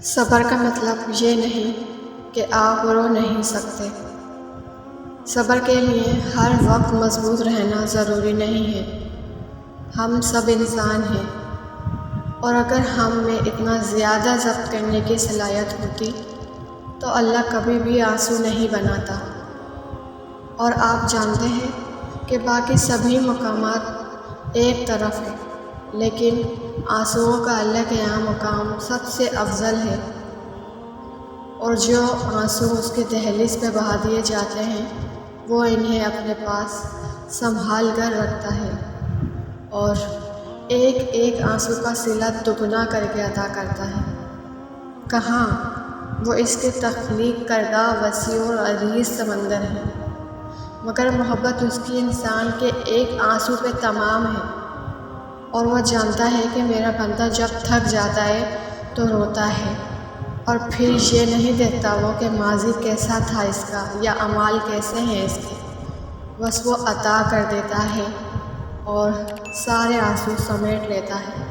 صبر کا مطلب یہ نہیں کہ آپ رو نہیں سکتے۔ صبر کے لیے ہر وقت مضبوط رہنا ضروری نہیں ہے۔ ہم سب انسان ہیں، اور اگر ہم میں اتنا زیادہ ضبط کرنے کی صلاحیت ہوتی تو اللہ کبھی بھی آنسو نہیں بناتا۔ اور آپ جانتے ہیں کہ باقی سبھی مقامات ایک طرف ہیں، لیکن آنسوؤں کا اللہ کے یہاں مقام سب سے افضل ہے، اور جو آنسو اس کے دہلیز پہ بہا دیے جاتے ہیں وہ انہیں اپنے پاس سنبھال کر رکھتا ہے، اور ایک ایک آنسو کا صلہ دگنا کر کے عطا کرتا ہے۔ کہاں وہ اس کے تخلیق کردہ وسیع اور عریض سمندر ہے، مگر محبت اس کی انسان کے ایک آنسو پہ تمام ہے، اور وہ جانتا ہے کہ میرا بندہ جب تھک جاتا ہے تو روتا ہے، اور پھر یہ نہیں دیکھتا وہ کہ ماضی کیسا تھا اس کا یا اعمال کیسے ہیں اس کے، بس وہ عطا کر دیتا ہے اور سارے آنسو سمیٹ لیتا ہے۔